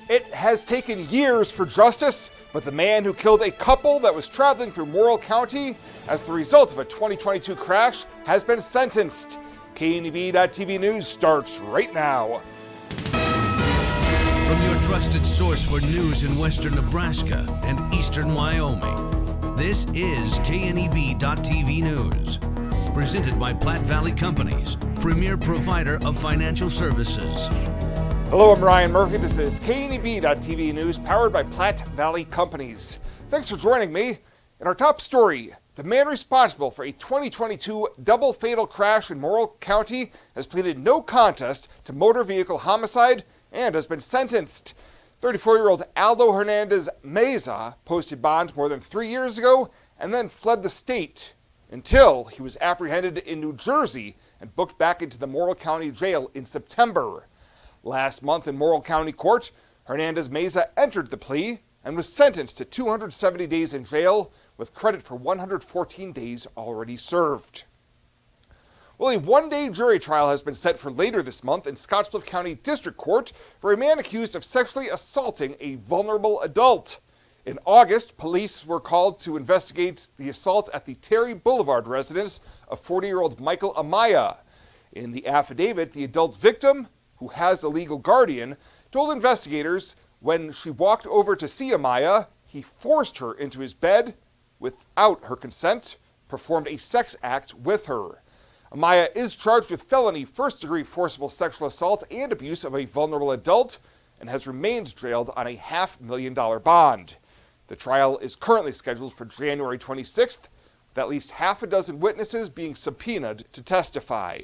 It has taken years for justice, but the man who killed a couple that was traveling through Morrill County as the result of a 2022 crash has been sentenced. KNEB.TV News starts right now. From your trusted source for news in western Nebraska and eastern Wyoming, this is KNEB.TV News. Presented by Platte Valley Companies, premier provider of financial services. Hello, I'm Ryan Murphy. This is KNEB.TV News, powered by Platte Valley Companies. Thanks for joining me. In our top story, the man responsible for a 2022 double fatal crash in Morrill County has pleaded no contest to motor vehicle homicide and has been sentenced. 34-year-old Aldo Hernandez Meza posted bond more than 3 years ago and then fled the state until he was apprehended in New Jersey and booked back into the Morrill County Jail in September. Last month in Morrill County Court, Hernandez Meza entered the plea and was sentenced to 270 days in jail with credit for 114 days already served. Well, a one-day jury trial has been set for later this month in Scottsbluff County District Court for a man accused of sexually assaulting a vulnerable adult. In August, police were called to investigate the assault at the Terry Boulevard residence of 40-year-old Michael Amaya. In the affidavit, the adult victim, who has a legal guardian, told investigators when she walked over to see Amaya, he forced her into his bed without her consent, performed a sex act with her. Amaya is charged with felony first-degree forcible sexual assault and abuse of a vulnerable adult and has remained jailed on a $500,000 bond. The trial is currently scheduled for January 26th, with at least half a dozen witnesses being subpoenaed to testify.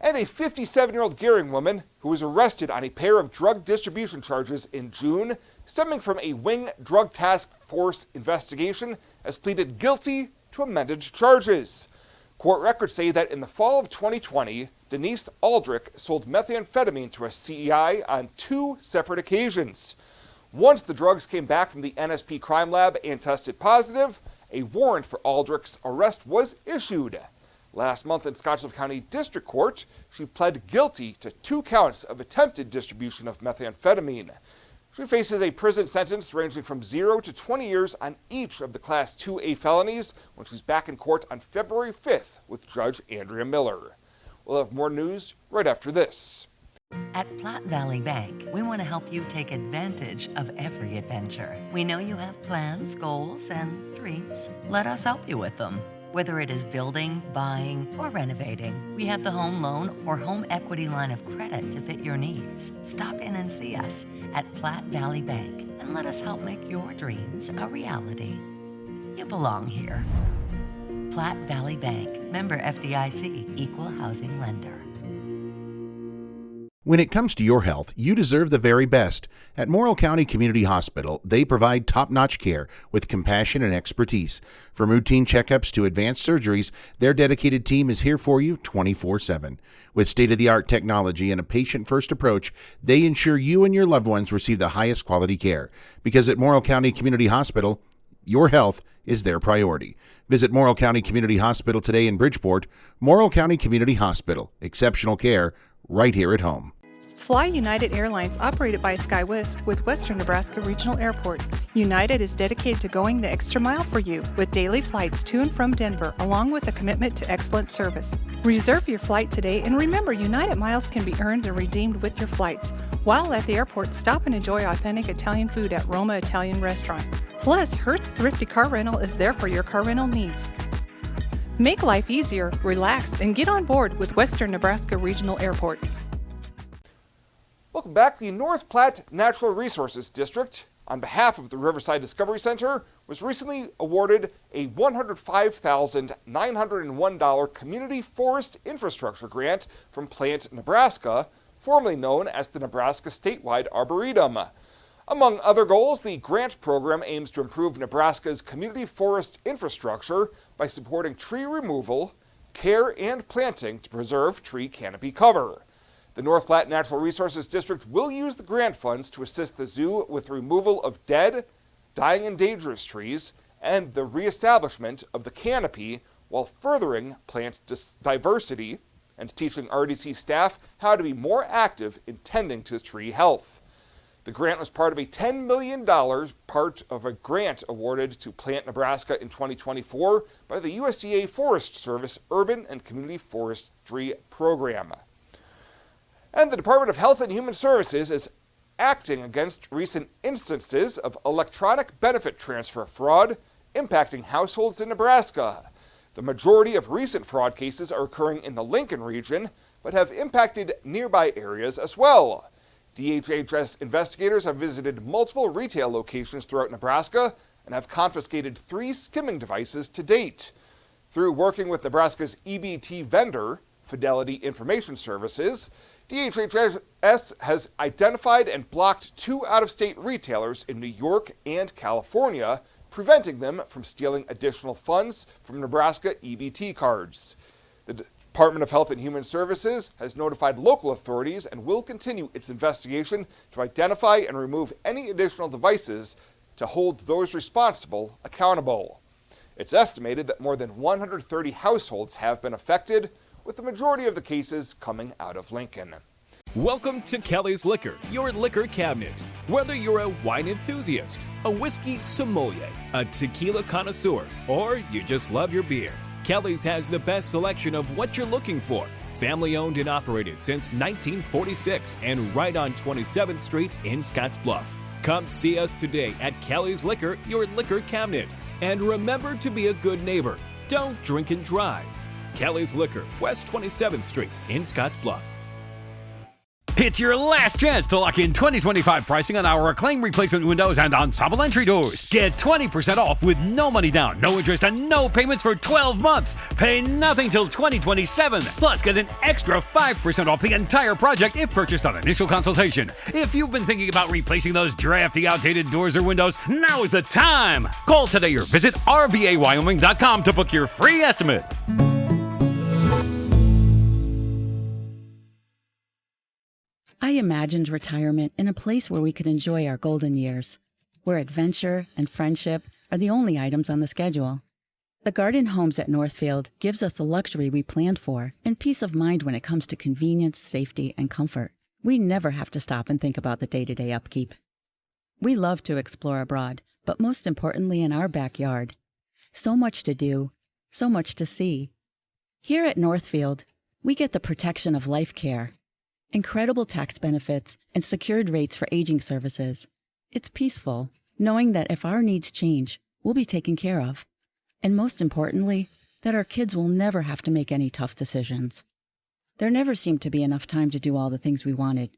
And a 57-year-old Gering woman who was arrested on a pair of drug distribution charges in June stemming from a Wing Drug Task Force investigation has pleaded guilty to amended charges. Court records say that in the fall of 2020, Denise Aldrich sold methamphetamine to a CEI on 2 separate occasions. Once the drugs came back from the NSP crime lab and tested positive, a warrant for Aldrich's arrest was issued. Last month in Scottsbluff County District Court, she pled guilty to 2 counts of attempted distribution of methamphetamine. She faces a prison sentence ranging from 0 to 20 years on each of the Class 2A felonies when she's back in court on February 5th with Judge Andrea Miller. We'll have more news right after this. At Platte Valley Bank, we want to help you take advantage of every adventure. We know you have plans, goals, and dreams. Let us help you with them. Whether it is building, buying, or renovating, we have the home loan or home equity line of credit to fit your needs. Stop in and see us at Platte Valley Bank and let us help make your dreams a reality. You belong here. Platte Valley Bank, member FDIC, equal housing lender. When it comes to your health, you deserve the very best. At Morrill County Community Hospital, they provide top-notch care with compassion and expertise. From routine checkups to advanced surgeries, their dedicated team is here for you 24/7. With state-of-the-art technology and a patient-first approach, they ensure you and your loved ones receive the highest quality care. Because at Morrill County Community Hospital, your health is their priority. Visit Morrill County Community Hospital today in Bridgeport. Morrill County Community Hospital. Exceptional care right here at home. Fly United Airlines, operated by SkyWest with Western Nebraska Regional Airport. United is dedicated to going the extra mile for you with daily flights to and from Denver, along with a commitment to excellent service. Reserve your flight today, and remember, United miles can be earned and redeemed with your flights. While at the airport, stop and enjoy authentic Italian food at Roma Italian Restaurant. Plus, Hertz Thrifty Car Rental is there for your car rental needs. Make life easier, relax, and get on board with Western Nebraska Regional Airport. Welcome back. The North Platte Natural Resources District, on behalf of the Riverside Discovery Center, was recently awarded a $105,901 Community Forest Infrastructure Grant from Plant Nebraska, formerly known as the Nebraska Statewide Arboretum. Among other goals, the grant program aims to improve Nebraska's community forest infrastructure by supporting tree removal, care, and planting to preserve tree canopy cover. The North Platte Natural Resources District will use the grant funds to assist the zoo with the removal of dead, dying, and dangerous trees and the reestablishment of the canopy while furthering plant diversity and teaching RDC staff how to be more active in tending to tree health. The grant was part of a $10 million part of a grant awarded to Plant Nebraska in 2024 by the USDA Forest Service Urban and Community Forestry Program. And the Department of Health and Human Services is acting against recent instances of electronic benefit transfer fraud impacting households in Nebraska. The majority of recent fraud cases are occurring in the Lincoln region, but have impacted nearby areas as well. DHHS investigators have visited multiple retail locations throughout Nebraska and have confiscated 3 skimming devices to date. Through working with Nebraska's EBT vendor, Fidelity Information Services, DHHS has identified and blocked 2 out-of-state retailers in New York and California, preventing them from stealing additional funds from Nebraska EBT cards. The Department of Health and Human Services has notified local authorities and will continue its investigation to identify and remove any additional devices to hold those responsible accountable. It's estimated that more than 130 households have been affected, with the majority of the cases coming out of Lincoln. Welcome to Kelly's Liquor, your liquor cabinet. Whether you're a wine enthusiast, a whiskey sommelier, a tequila connoisseur, or you just love your beer, Kelly's has the best selection of what you're looking for. Family owned and operated since 1946 and right on 27th Street in Scottsbluff. Come see us today at Kelly's Liquor, your liquor cabinet. And remember to be a good neighbor. Don't drink and drive. Kelly's Liquor, West 27th Street in Scottsbluff. It's your last chance to lock in 2025 pricing on our acclaimed replacement windows and ensemble entry doors. Get 20% off with no money down, no interest, and no payments for 12 months. Pay nothing till 2027. Plus, get an extra 5% off the entire project if purchased on initial consultation. If you've been thinking about replacing those drafty, outdated doors or windows, now is the time. Call today or visit rvawyoming.com to book your free estimate. I imagined retirement in a place where we could enjoy our golden years, where adventure and friendship are the only items on the schedule. The Garden Homes at Northfield gives us the luxury we planned for and peace of mind when it comes to convenience, safety, and comfort. We never have to stop and think about the day-to-day upkeep. We love to explore abroad, but most importantly in our backyard. So much to do, so much to see. Here at Northfield, we get the protection of life care, incredible tax benefits, and secured rates for aging services. It's peaceful, knowing that if our needs change, we'll be taken care of. And most importantly, that our kids will never have to make any tough decisions. There never seemed to be enough time to do all the things we wanted.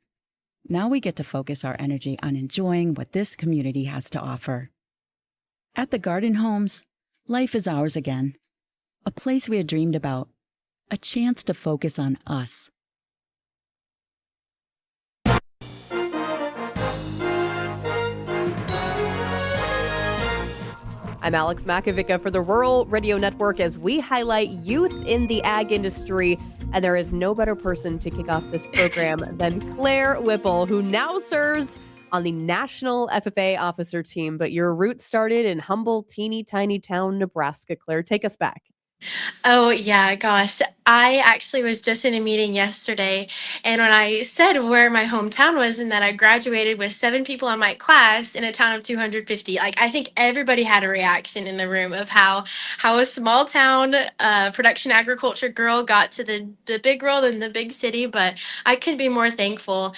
Now we get to focus our energy on enjoying what this community has to offer. At the Garden Homes, life is ours again. A place we had dreamed about. A chance to focus on us. I'm Alex Makovica for the Rural Radio Network as we highlight youth in the ag industry. And there is no better person to kick off this program than Claire Whipple, who now serves on the National FFA officer team. But your roots started in humble, teeny tiny town, Nebraska. Claire, take us back. Oh, yeah, gosh. I actually was just in a meeting yesterday, and when I said where my hometown was and that I graduated with 7 people in my class in a town of 250, like I think everybody had a reaction in the room of how a small town production agriculture girl got to the big world and the big city. But I couldn't be more thankful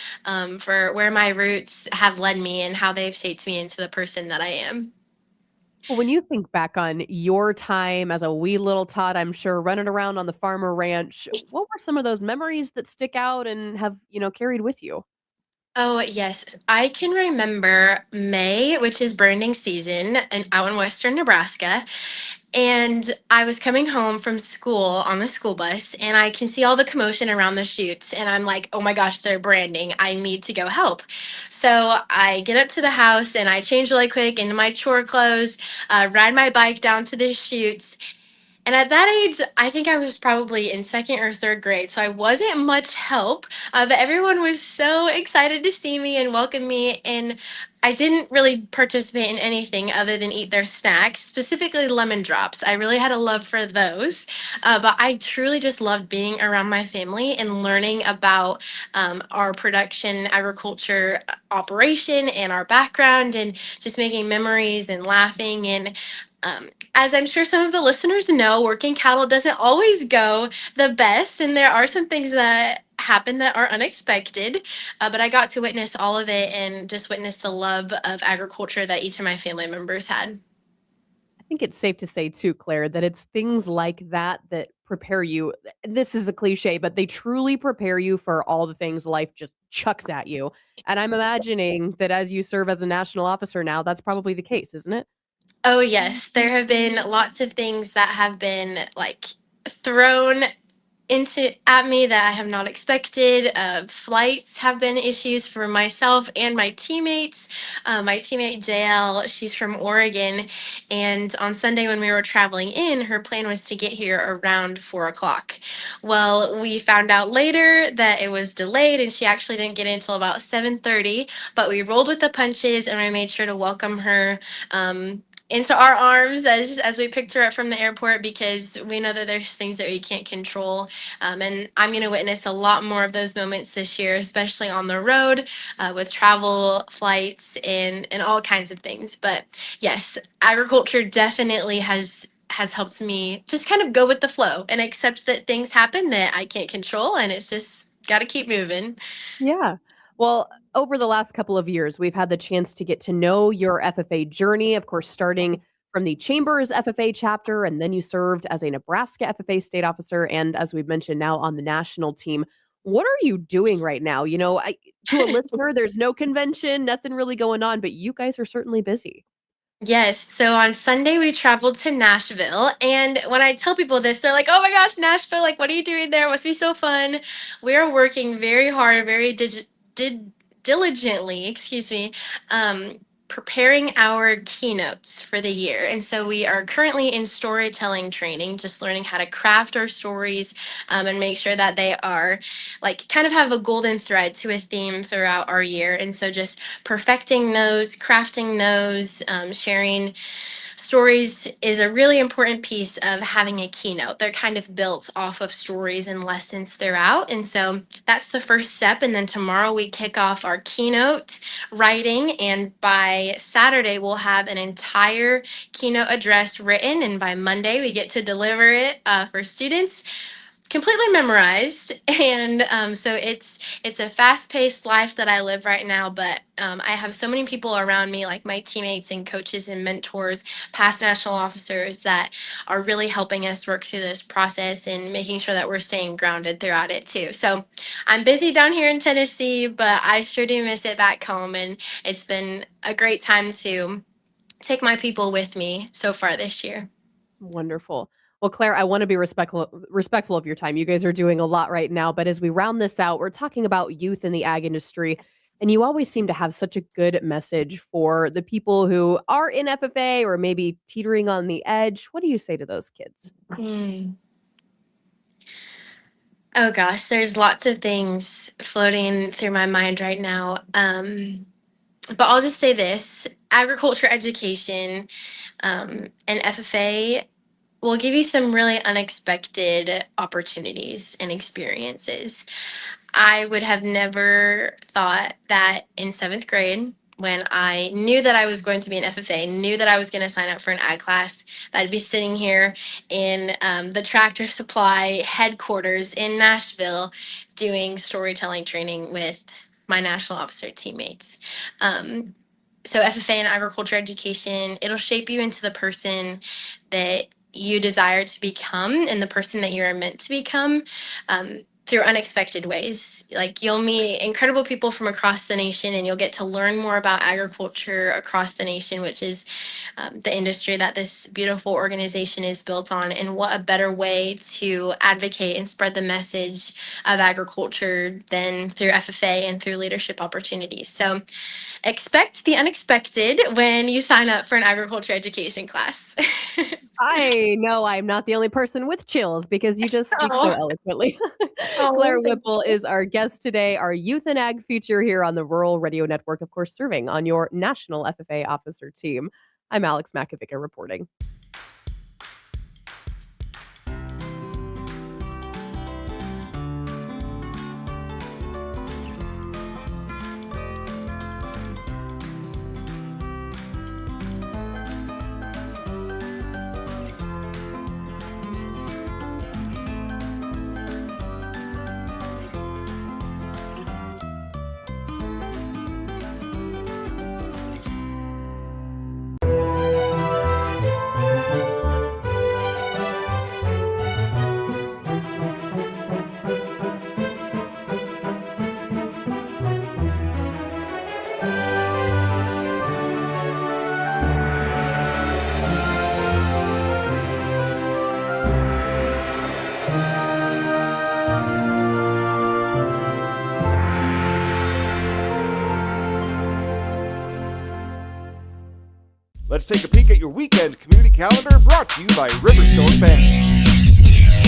for where my roots have led me and how they've shaped me into the person that I am. Well, when you think back on your time as a wee little tot, I'm sure running around on the farmer ranch, what were some of those memories that stick out and have, carried with you? Oh, yes. I can remember May, which is burning season, and out in western Nebraska. And I was coming home from school on the school bus, and I can see all the commotion around the chutes. And I'm like, oh my gosh, they're branding. I need to go help. So I get up to the house and I change really quick into my chore clothes, ride my bike down to the chutes. And at that age, I think I was probably in second or third grade, so I wasn't much help. But everyone was so excited to see me and welcome me. And I didn't really participate in anything other than eat their snacks, specifically lemon drops. I really had a love for those. But I truly just loved being around my family and learning about our production agriculture operation and our background and just making memories and laughing. And as I'm sure some of the listeners know, working cattle doesn't always go the best, and there are some things that happen that are unexpected. But I got to witness all of it and just witness the love of agriculture that each of my family members had. I think it's safe to say too, Claire, that it's things like that that prepare you. This is a cliche, but they truly prepare you for all the things life just chucks at you. And I'm imagining that as you serve as a national officer now, that's probably the case, isn't it? Oh, yes, there have been lots of things that have been like thrown into at me that I have not expected. Flights have been issues for myself and my teammates. My teammate JL, she's from Oregon, and on Sunday when we were traveling in, her plan was to get here around 4 o'clock. Well, we found out later that it was delayed, and she actually didn't get in until about 7:30. But we rolled with the punches, and we made sure to welcome her. Into our arms as we picked her up from the airport because we know that there's things that we can't control, and I'm going to witness a lot more of those moments this year, especially on the road with travel, flights, and all kinds of things. But yes, agriculture definitely has helped me just kind of go with the flow and accept that things happen that I can't control, and it's just got to keep moving. Yeah. Well, over the last couple of years, we've had the chance to get to know your FFA journey, of course, starting from the Chambers FFA chapter, and then you served as a Nebraska FFA state officer, and as we've mentioned, now on the national team. What are you doing right now? To a listener, there's no convention, nothing really going on, but you guys are certainly busy. Yes. So on Sunday, we traveled to Nashville. And when I tell people this, they're like, oh my gosh, Nashville, like, what are you doing there? It must be so fun. We're working very hard, did diligently, excuse me, preparing our keynotes for the year. And so we are currently in storytelling training, just learning how to craft our stories and make sure that they are like kind of have a golden thread to a theme throughout our year. And so just perfecting those, crafting those, sharing stories is a really important piece of having a keynote. They're kind of built off of stories and lessons throughout. And so that's the first step. And then tomorrow we kick off our keynote writing. And by Saturday, we'll have an entire keynote address written. And by Monday, we get to deliver it for students completely memorized. And so it's a fast-paced life that I live right now, but I have so many people around me, like my teammates and coaches and mentors, past national officers, that are really helping us work through this process and making sure that we're staying grounded throughout it too. So I'm busy down here in Tennessee, but I sure do miss it back home, and it's been a great time to take my people with me so far this year. Wonderful. Well, Claire, I want to be respectful of your time. You guys are doing a lot right now, but as we round this out, we're talking about youth in the ag industry, and you always seem to have such a good message for the people who are in FFA or maybe teetering on the edge. What do you say to those kids? Hmm. Oh gosh, there's lots of things floating through my mind right now. But I'll just say this: agriculture education and FFA will give you some really unexpected opportunities and experiences. I would have never thought that in seventh grade, when I knew that I was going to be an FFA, knew that I was going to sign up for an ag class, that I'd be sitting here in the Tractor Supply headquarters in Nashville doing storytelling training with my national officer teammates. Um, so FFA and agriculture education, it'll shape you into the person that you desire to become and the person that you're meant to become. Through unexpected ways. Like you'll meet incredible people from across the nation, and you'll get to learn more about agriculture across the nation, which is the industry that this beautiful organization is built on. And what a better way to advocate and spread the message of agriculture than through FFA and through leadership opportunities. So expect the unexpected when you sign up for an agriculture education class. I know I'm not the only person with chills because you just speak so Oh, eloquently. oh, Claire thank Whipple you. is our guest today, our Youth and Ag feature here on the Rural Radio Network, of course, serving on your National FFA officer team. I'm Alex Makovica reporting. Let's take a peek at your weekend community calendar brought to you by Riverstone Bank.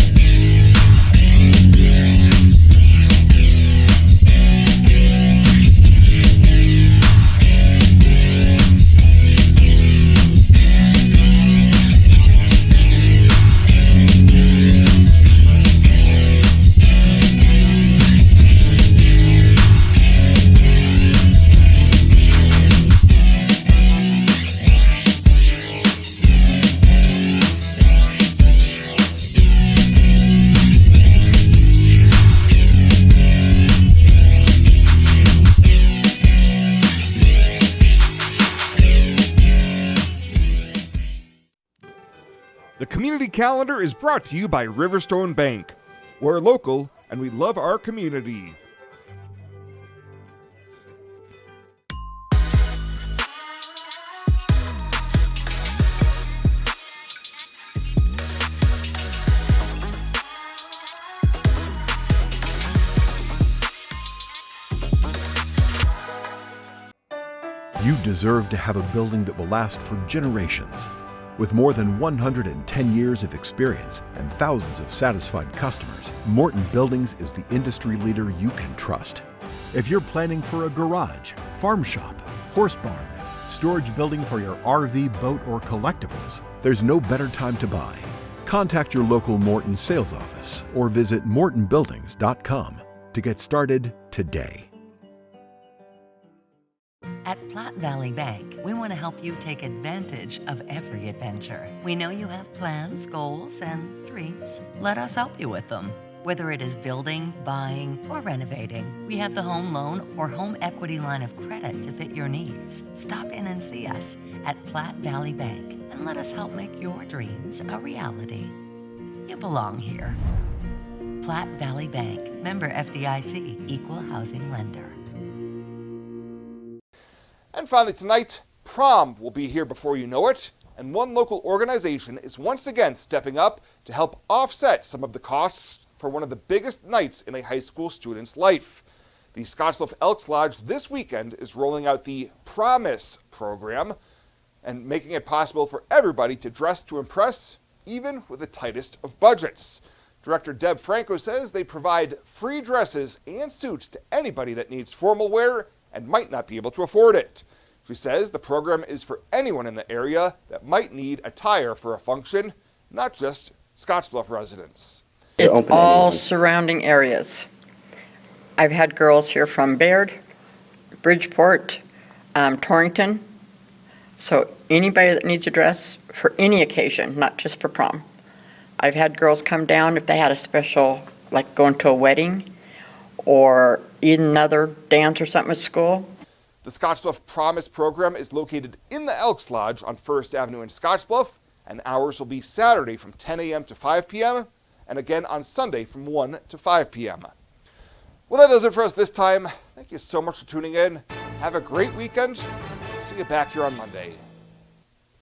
The community calendar is brought to you by Riverstone Bank. We're local and we love our community. You deserve to have a building that will last for generations. With more than 110 years of experience and thousands of satisfied customers, Morton Buildings is the industry leader you can trust. If you're planning for a garage, farm shop, horse barn, storage building for your RV, boat, or collectibles, there's no better time to buy. Contact your local Morton sales office or visit mortonbuildings.com to get started today. At Platte Valley Bank, we want to help you take advantage of every adventure. We know you have plans, goals, and dreams. Let us help you with them. Whether it is building, buying, or renovating, we have the home loan or home equity line of credit to fit your needs. Stop in and see us at Platte Valley Bank and let us help make your dreams a reality. You belong here. Platte Valley Bank, member FDIC, equal housing lender. And finally tonight, Prom will be here before you know it, and one local organization is once again stepping up to help offset some of the costs for one of the biggest nights in a high school student's life. The Scottsbluff Elks Lodge this weekend is rolling out the Promise program and making it possible for everybody to dress to impress, even with the tightest of budgets. Director Deb Franco says they provide free dresses and suits to anybody that needs formal wear and might not be able to afford it. She says the program is for anyone in the area that might need attire for a function, not just Scottsbluff residents. It's all surrounding areas. I've had girls here from Baird, Bridgeport, Torrington. So anybody that needs a dress for any occasion, not just for prom. I've had girls come down if they had a special, like going to a wedding or another dance or something at school. The Scottsbluff Promise program is located in the Elks Lodge on 1st Avenue in Scottsbluff, and hours will be Saturday from 10 a.m. to 5 p.m. and again on Sunday from 1 to 5 p.m. Well, that does it for us this time. Thank you so much for tuning in. Have a great weekend. See you back here on Monday.